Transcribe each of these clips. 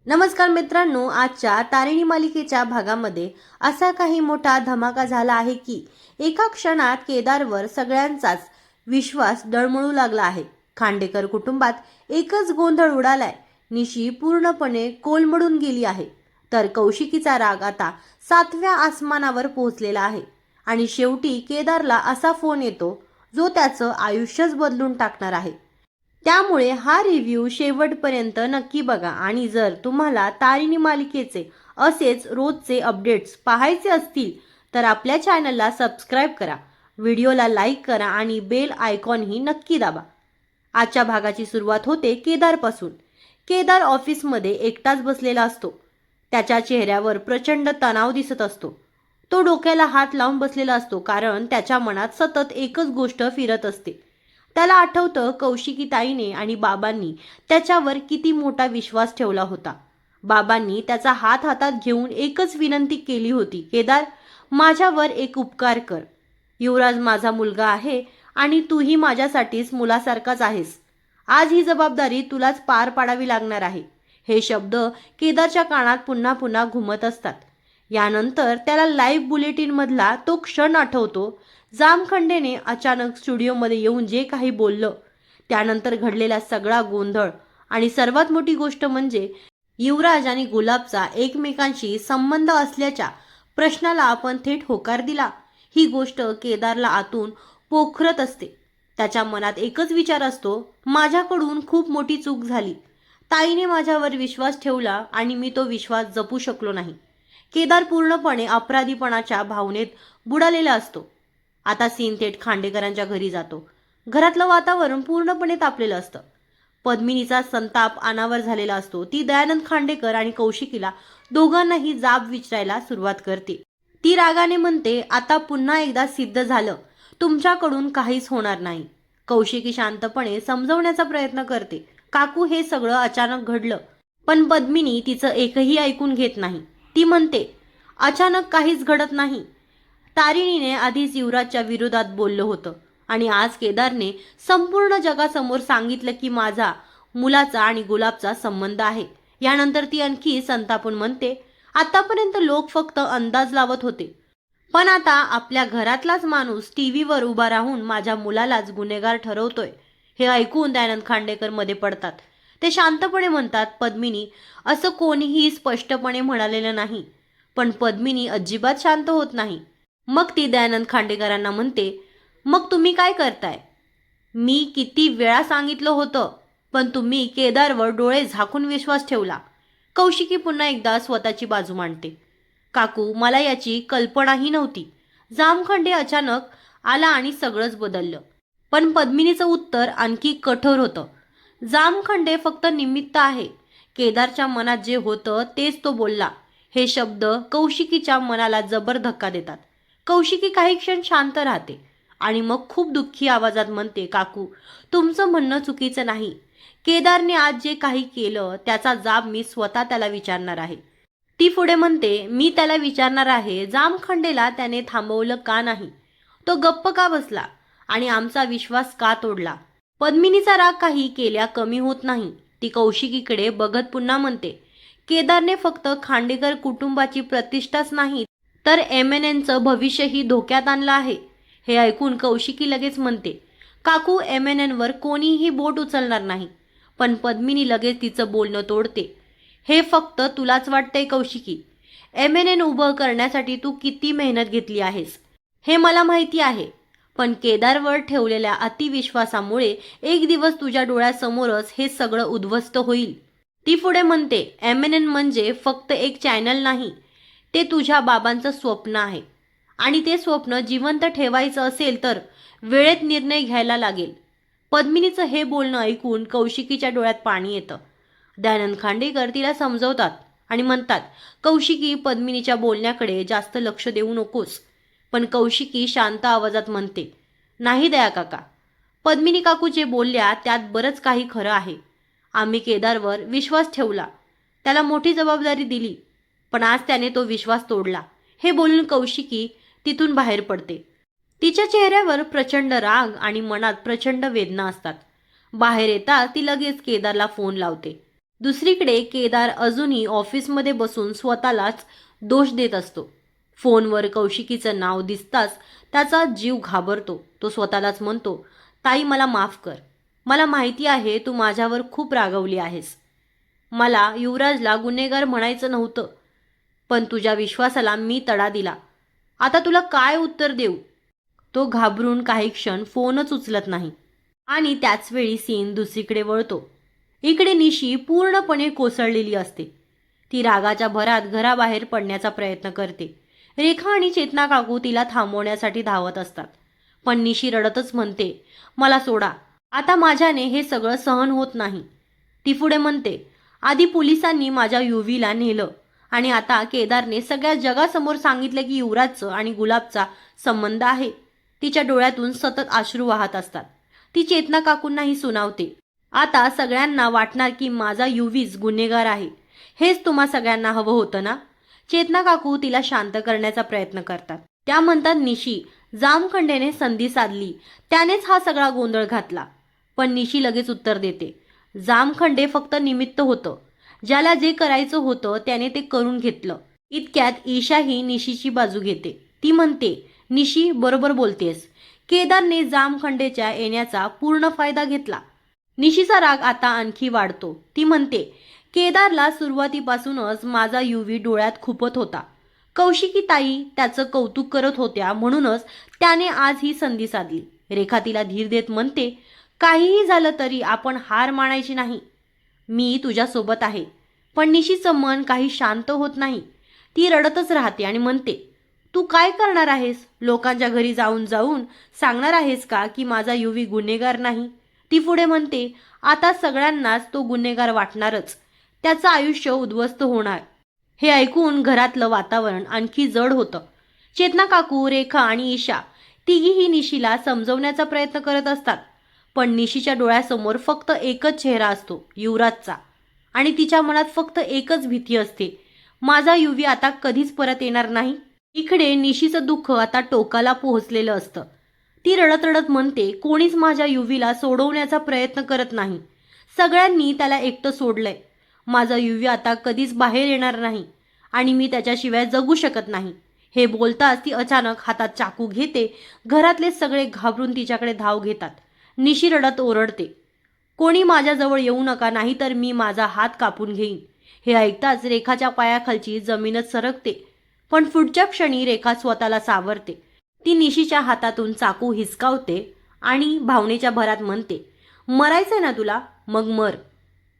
नमस्कार मित्रांनो, आजच्या तारिणी मालिकेच्या भागामध्ये असा काही मोठा धमाका झाला आहे की एका क्षणात केदारवर सगळ्यांचाच विश्वास डळमळू लागला आहे. खांडेकर कुटुंबात एकच गोंधळ उडालाय. निशी पूर्णपणे कोलमडून गेली आहे, तर कौशिकीचा राग आता 7व्या आसमानावर पोहोचलेला आहे. आणि शेवटी केदारला असा फोन येतो जो त्याचं आयुष्यच बदलून टाकणार आहे. त्यामुळे हा रिव्ह्यू शेवटपर्यंत नक्की बघा. आणि जर तुम्हाला तारिणी मालिकेचे असेच रोजचे अपडेट्स पाहायचे असतील तर आपल्या चॅनलला सबस्क्राईब करा, व्हिडिओला लाईक करा आणि बेल आयकॉनही नक्की दाबा. आजच्या भागाची सुरुवात होते केदारपासून. केदार ऑफिसमध्ये एकटाच बसलेला असतो. त्याच्या चेहऱ्यावर प्रचंड तणाव दिसत असतो. तो डोक्याला हात लावून बसलेला असतो, कारण त्याच्या मनात सतत एकच गोष्ट फिरत असते. त्याला आठवतं कौशिकी ताईने आणि बाबांनी त्याच्यावर किती मोठा विश्वास ठेवला होता. बाबांनी त्याचा हात हातात घेऊन एकच विनंती केली होती, केदार, माझ्यावर एक उपकार कर. युवराज माझा मुलगा आहे आणि तूही माझ्यासाठीच मुलासारखाच आहेस. आज ही जबाबदारी तुलाच पार पाडावी लागणार आहे. हे शब्द केदारच्या कानात पुन्हा पुन्हा घुमत असतात. यानंतर त्याला लाईव्ह बुलेटिन मधला तो क्षण आठवतो. जामखंडेने अचानक स्टुडिओमध्ये येऊन जे काही बोललं, त्यानंतर घडलेला सगळा गोंधळ, आणि सर्वात मोठी गोष्ट म्हणजे युवराज आणि गुलाबचा एकमेकांशी संबंध असल्याच्या प्रश्नाला आपण थेट होकार दिला. ही गोष्ट केदारला आतून पोखरत असते. त्याच्या मनात एकच विचार असतो, माझ्याकडून खूप मोठी चूक झाली. ताईने माझ्यावर विश्वास ठेवला आणि मी तो विश्वास जपू शकलो नाही. केदार पूर्णपणे अपराधीपणाच्या भावनेत बुडालेला असतो. आता सीन थेट खांडेकरांच्या घरी जातो. घरातलं वातावरण पूर्णपणे तापलेलं असतं. पद्मिनीचा संताप अनावर झालेला असतो. ती दयानंद खांडेकर आणि कौशिकीला दोघांनाही जाब विचारायला सुरुवात करते. ती रागाने म्हणते, आता पुन्हा एकदा सिद्ध झालं, तुमच्याकडून काहीच होणार नाही. कौशिकी शांतपणे समजवण्याचा प्रयत्न करते, काकू हे सगळं अचानक घडलं. पण पद्मिनी तिचं एकही ऐकून घेत नाही. ती म्हणते, अचानक काहीच घडत नाही. तारिणीने आधीच युवराजच्या विरोधात बोललं होतं आणि आज केदारने संपूर्ण जगासमोर सांगितलं की माझा मुलाचा आणि गुलाबचा संबंध आहे. यानंतर ती आणखी संतापून म्हणते, आतापर्यंत लोक फक्त अंदाज लावत होते, पण आता आपल्या घरातलाच माणूस टीव्हीवर उभा राहून माझ्या मुलालाच गुन्हेगार ठरवतोय. हे ऐकून दयानंद खांडेकर मध्ये पडतात. ते शांतपणे म्हणतात, पद्मिनी, असं कोणीही स्पष्टपणे म्हणालेलं नाही. पण पद्मिनी अजिबात शांत होत नाही. मग ती दयानंद खांडेकरांना म्हणते, मग तुम्ही काय करताय? मी किती वेळा सांगितलं होतं, पण तुम्ही केदारवर डोळे झाकून विश्वास ठेवला. कौशिकी पुन्हा एकदा स्वतःची बाजू मांडते. काकू, मला याची कल्पनाही नव्हती. जामखंडे अचानक आला आणि सगळंच बदललं. पण पद्मिनीचं उत्तर आणखी कठोर होतं. जामखंडे फक्त निमित्त आहे. केदारच्या मनात जे होतं तेच तो बोलला. हे शब्द कौशिकीच्या मनाला जबर धक्का देतात. कौशिकी काही क्षण शांत राहते आणि मग खूप दुःखी आवाजात म्हणते, काकू, तुमचं म्हणणं चुकीचं नाही. केदारने आज जे काही केलं त्याचा जाब मी स्वतः त्याला विचारणार आहे. ती पुढे म्हणते, मी त्याला विचारणार आहे, जामखंडेला त्याने थांबवलं का नाही? तो गप्प का बसला आणि आमचा विश्वास का तोडला? पद्मिनीचा राग काही केल्या कमी होत नाही. ती कौशिकीकडे बघत पुन्हा म्हणते, केदारने फक्त खांडेकर कुटुंबाची प्रतिष्ठाच नाही तर MNNचं भविष्यही धोक्यात आणलं आहे. हे ऐकून कौशिकी लगेच म्हणते, काकू, MNNवर कोणीही बोट उचलणार नाही. पण पद्मिनी लगेच तिचं बोलणं तोडते. हे फक्त तुलाच वाटतंय कौशिकी. MNN उभं करण्यासाठी तू किती मेहनत घेतली आहेस हे मला माहिती आहे. पण केदारवर ठेवलेल्या अतिविश्वासामुळे एक दिवस तुझ्या डोळ्यासमोरच हे सगळं उद्ध्वस्त होईल. ती पुढे म्हणते, MNN म्हणजे फक्त एक चॅनल नाही, ते तुझ्या बाबांचं स्वप्न आहे. आणि ते स्वप्न जिवंत ठेवायचं असेल तर वेळेत निर्णय घ्यायला लागेल. पद्मिनीचं हे बोलणं ऐकून कौशिकीच्या डोळ्यात पाणी येतं. दयानंद खांडेकर तिला समजवतात आणि म्हणतात, कौशिकी, पद्मिनीच्या बोलण्याकडे जास्त लक्ष देऊ नकोस. पण कौशिकी शांत आवाजात म्हणते, नाही दया काका, पद्मिनी काकू जे बोलल्या त्यात बरंच काही खरं आहे. आम्ही केदारवर विश्वास ठेवला, त्याला मोठी जबाबदारी दिली, पण आज त्याने तो विश्वास तोडला. हे बोलून कौशिकी तिथून बाहेर पडते. तिच्या चेहऱ्यावर प्रचंड राग आणि मनात प्रचंड वेदना असतात. बाहेर येता ती लगेच केदारला फोन लावते. दुसरीकडे केदार अजूनही ऑफिसमध्ये बसून स्वतःलाच दोष देत असतो. फोनवर कौशिकीचं नाव दिसताच त्याचा जीव घाबरतो. तो स्वतःलाच म्हणतो, ताई मला माफ कर. मला माहिती आहे तू माझ्यावर खूप रागवली आहेस. मला युवराजला गुन्हेगार म्हणायचं नव्हतं, पण तुझ्या विश्वासाला मी तडा दिला. आता तुला काय उत्तर देऊ? तो घाबरून काही क्षण फोनच उचलत नाही आणि त्याच वेळी सीन दुसरीकडे वळतो. इकडे निशी पूर्णपणे कोसळलेली असते. ती रागाच्या भरात घराबाहेर पडण्याचा प्रयत्न करते. रेखा आणि चेतना काकू तिला थांबवण्यासाठी धावत असतात, पण निशी रडतच म्हणते, मला सोडा, आता माझ्याने हे सगळं सहन होत नाही. ती पुढे म्हणते, आधी पोलिसांनी माझ्या युवीला नेलं आणि आता केदारने सगळ्या जगासमोर सांगितलं की युवराजचं आणि गुलाबचा संबंध आहे. तिच्या डोळ्यातून सतत अश्रू वाहत असतात. ती चेतना काकूंनाही सुनावते, आता सगळ्यांना वाटणार की माझा युवीज गुन्हेगार आहे. हेच तुम्हा सगळ्यांना हवं होतं ना? चेतना काकू तिला शांत करण्याचा प्रयत्न करतात. त्या म्हणतात, निशी, जामखंडेने संधी साधली, त्यानेच हा सगळा गोंधळ घातला. पण निशी लगेच उत्तर देते, जामखंडे फक्त निमित्त होतं. ज्याला जे करायचं होतं त्याने ते करून घेतलं. इतक्यात ईशाही निशीची बाजू घेते. ती म्हणते, निशी बरोबर बोलतेस. केदारने जामखंडेच्या येण्याचा पूर्ण फायदा घेतला. निशीचा राग आता आणखी वाढतो. ती म्हणते, केदारला सुरुवातीपासूनच माझा युवी डोळ्यात खुपत होता. कौशिकी ताई त्याचं कौतुक करत होत्या, म्हणूनच त्याने आज ही संधी साधली. रेखा तिला धीर देत म्हणते, काहीही झालं तरी आपण हार मानायची नाही. मी तुझ्यासोबत आहे. पण निशीचं मन काही शांत होत नाही. ती रडतच राहते आणि म्हणते, तू काय करणार आहेस? लोकांच्या घरी जाऊन जाऊन सांगणार आहेस का की माझा युवी गुन्हेगार नाही? ती पुढे म्हणते, आता सगळ्यांनाच तो गुन्हेगार वाटणारच. त्याचं आयुष्य उद्ध्वस्त होणार. हे ऐकून घरातलं वातावरण आणखी जड होतं. चेतना काकू, रेखा आणि ईशा तिघीही निशीला समजवण्याचा प्रयत्न करत असतात, पण निशीच्या डोळ्यासमोर फक्त एकच चेहरा असतो, युवराजचा. आणि तिच्या मनात फक्त एकच भीती असते, माझा युवी आता कधीच परत येणार नाही. इकडे निशीचं दुःख आता टोकाला पोहोचलेलं असतं. ती रडत रडत म्हणते, कोणीच माझ्या युवीला सोडवण्याचा प्रयत्न करत नाही. सगळ्यांनी त्याला एकटं सोडलंय. माझा युवी आता कधीच बाहेर येणार नाही आणि मी त्याच्याशिवाय जगू शकत नाही. हे बोलताच ती अचानक हातात चाकू घेते. घरातले सगळे घाबरून तिच्याकडे धाव घेतात. निशी रडत ओरडते, कोणी माझ्याजवळ येऊ नका, नाहीतर मी माझा हात कापून घेईन. हे ऐकताच रेखाच्या पायाखालची जमीनच सरकते. पण पुढच्या क्षणी रेखा स्वतःला सावरते. ती निशीच्या हातातून चाकू हिसकावते आणि भावनेच्या भरात म्हणते, मरायचंय ना तुला, मग मर.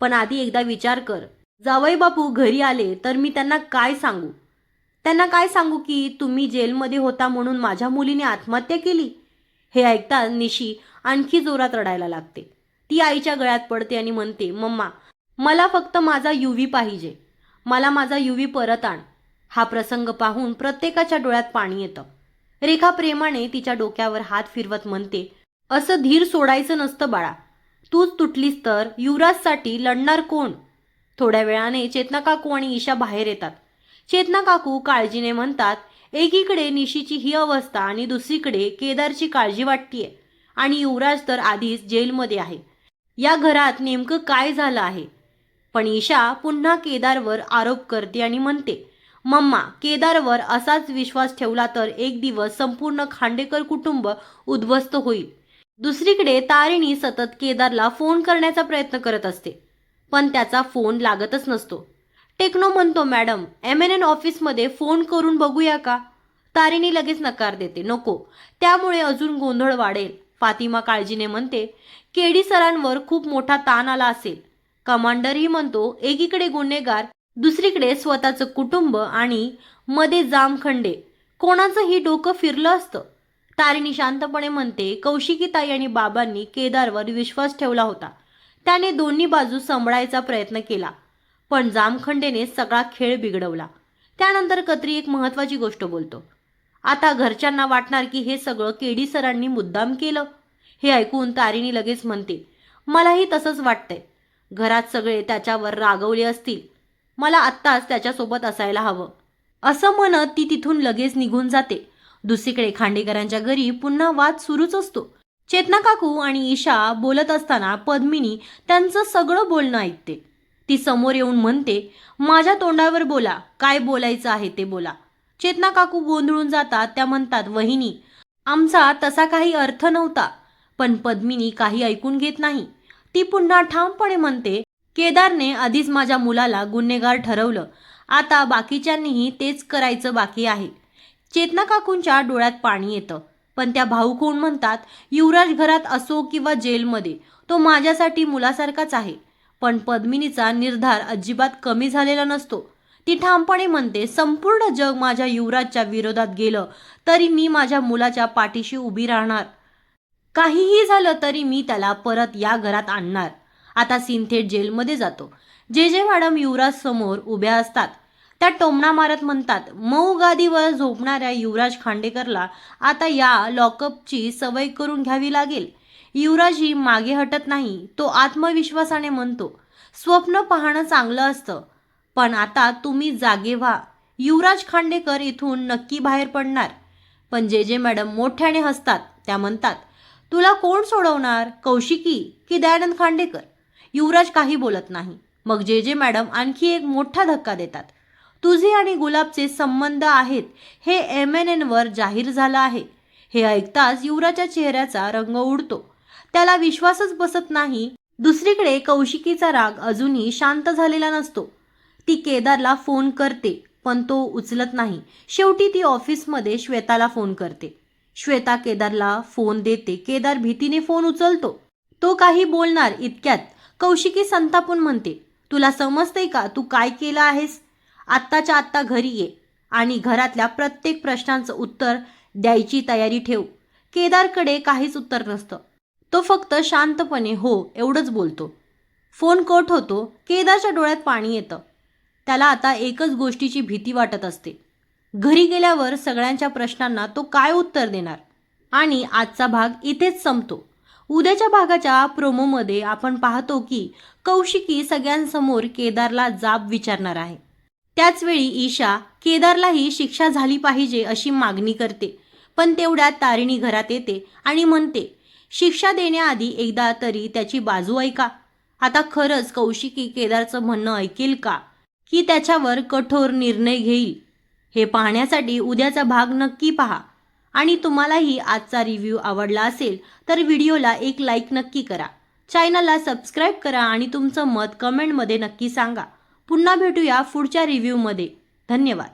पण आधी एकदा विचार कर, जावई बापू घरी आले तर मी त्यांना काय सांगू? त्यांना काय सांगू की तुम्ही जेलमध्ये होता म्हणून माझ्या मुलीने आत्महत्या केली? हे ऐकता निशी आणखी जोरात रडायला लागते. ती आईच्या गळ्यात पडते आणि म्हणते, मम्मा, मला फक्त माझा युवी पाहिजे. मला माझा युवी परत आण. हा प्रसंग पाहून प्रत्येकाच्या डोळ्यात पाणी येतं. रेखा प्रेमाने तिच्या डोक्यावर हात फिरवत म्हणते, असं धीर सोडायचं नसतं बाळा. तूच तुटलीस तर युवराजसाठी लढणार कोण? थोड्या वेळाने चेतना काकू आणि ईशा बाहेर येतात. चेतना काकू काळजीने म्हणतात, एकीकडे निशीची ही अवस्था आणि दुसरीकडे केदारची काळजी वाटतीये आणि युवराज तर आधीच जेलमध्ये आहे. या घरात नेमकं काय झालं आहे? पण ईशा पुन्हा केदारवर आरोप करते आणि म्हणते, मम्मा, केदारवर असाच विश्वास ठेवला तर एक दिवस संपूर्ण खांडेकर कुटुंब उद्ध्वस्त होईल. दुसरीकडे तारिणी सतत केदारला फोन करण्याचा प्रयत्न करत असते, पण त्याचा फोन लागतच नसतो. टेक्नो म्हणतो, मॅडम, MNN ऑफिसमध्ये फोन करून बघूया का? तारिणी लगेच नकार देते, नको, त्यामुळे अजून गोंधळ वाढेल. फातिमा काळजीने म्हणते, केडी सरांवर खूप मोठा ताण आला असेल. कमांडरही म्हणतो, एकीकडे गुन्हेगार, दुसरीकडे स्वतःचं कुटुंब आणि मध्ये जामखंडे, कोणाचंही डोकं फिरलं असतं. तारिणी शांतपणे म्हणते, कौशिकीताई आणि बाबांनी केदारवर विश्वास ठेवला होता. त्याने दोन्ही बाजू सांभाळायचा प्रयत्न केला, पण जामखंडेने सगळा खेळ बिघडवला. त्यानंतर कत्री एक महत्त्वाची गोष्ट बोलतो, आता घरच्यांना वाटणार की हे सगळं केडी सरांनी मुद्दाम केलं. हे ऐकून तारिणी लगेच म्हणते, मलाही तसंच वाटतंय. घरात सगळे त्याच्यावर रागवले असतील. मला आत्ताच त्याच्यासोबत असायला हवं. असं म्हणत ती तिथून लगेच निघून जाते. दुसरीकडे खांडेकरांच्या घरी पुन्हा वाद सुरूच असतो. चेतना काकू आणि ईशा बोलत असताना पद्मिनी त्यांचं सगळं बोलणं ऐकते. ती समोर येऊन म्हणते, माझ्या तोंडावर बोला, काय बोलायचं आहे ते बोला. चेतना काकू गोंधळून जातात. त्या म्हणतात, वहिनी, आमचा तसा काही अर्थ नव्हता. पण पद्मिनी काही ऐकून घेत नाही. ती पुन्हा ठामपणे म्हणते, केदारने आधीच माझ्या मुलाला गुन्हेगार ठरवलं. आता बाकीच्यांनीही तेच करायचं बाकी आहे. चेतना काकूंच्या डोळ्यात पाणी येतं. पण त्या भाऊ कोण म्हणतात, युवराज घरात असो किंवा जेलमध्ये, तो माझ्यासाठी मुलासारखाच आहे. पण पद्मिनीचा निर्धार अजिबात कमी झालेला नसतो. ती ठामपणे म्हणते, संपूर्ण जग माझ्या युवराजच्या विरोधात गेलं तरी मी माझ्या मुलाच्या पाठीशी उभी राहणार. काहीही झालं तरी मी त्याला परत या घरात आणणार. आता सिंथेट जेलमध्ये जातो. जे जे मॅडम युवराज समोर उभ्या असतात. त्या टोमणा मारत म्हणतात, मऊ गादीवर झोपणाऱ्या युवराज खांडेकरला आता या लॉकअपची सवय करून घ्यावी लागेल. युवराजही मागे हटत नाही. तो आत्मविश्वासाने म्हणतो, स्वप्न पाहणं चांगलं असतं, पण आता तुम्ही जागे व्हा. युवराज खांडेकर इथून नक्की बाहेर पडणार. पण जे जे मॅडम मोठ्याने हसतात. त्या म्हणतात, तुला कोण सोडवणार, कौशिकी की दयानंद खांडेकर? युवराज काही बोलत नाही. मग जे जे मॅडम आणखी एक मोठा धक्का देतात. तुझे आणि गुलाबचे संबंध आहेत हे MNN-वर जाहीर झालं आहे. हे ऐकताच युवराजच्या चेहऱ्याचा रंग उडतो. त्याला विश्वासच बसत नाही. दुसरीकडे कौशिकीचा राग अजूनही शांत झालेला नसतो. ती केदारला फोन करते, पण तो उचलत नाही. शेवटी ती ऑफिसमध्ये श्वेताला फोन करते. श्वेता केदारला फोन देते. केदार भीतीने फोन उचलतो. तो काही बोलणार इतक्यात कौशिकी संतापून म्हणते, तुला समजतंय का तू काय केलं आहेस? आत्ताच्या आत्ता घरी ये आणि घरातल्या प्रत्येक प्रश्नांचं उत्तर द्यायची तयारी ठेव. केदारकडे काहीच उत्तर नसतं. तो फक्त शांतपणे हो एवढंच बोलतो. फोन कट होतो. केदारच्या डोळ्यात पाणी येतं. त्याला आता एकच गोष्टीची भीती वाटत असते. घरी गेल्यावर सगळ्यांच्या प्रश्नांना तो काय उत्तर देणार? आणि आजचा भाग इथेच संपतो. उद्याच्या भागाच्या प्रोमोमध्ये आपण पाहतो की कौशिकी सगळ्यांसमोर केदारला जाब विचारणार आहे. त्याचवेळी ईशा केदारलाही शिक्षा झाली पाहिजे अशी मागणी करते. पण तेवढ्यात तारिणी घरात येते आणि म्हणते, शिक्षा देण्याआधी एकदा तरी त्याची बाजू ऐका. आता खरंच कौशिकी केदारचं म्हणणं ऐकेल का, की त्याच्यावर कठोर निर्णय घेईल? हे पाहण्यासाठी उद्याचा भाग नक्की पहा. आणि तुम्हालाही आजचा रिव्ह्यू आवडला असेल तर व्हिडिओला एक लाईक नक्की करा. चॅनलला सबस्क्राईब करा आणि तुमचं मत कमेंटमध्ये नक्की सांगा. पुन्हा भेटूया पुढच्या रिव्ह्यूमध्ये. धन्यवाद.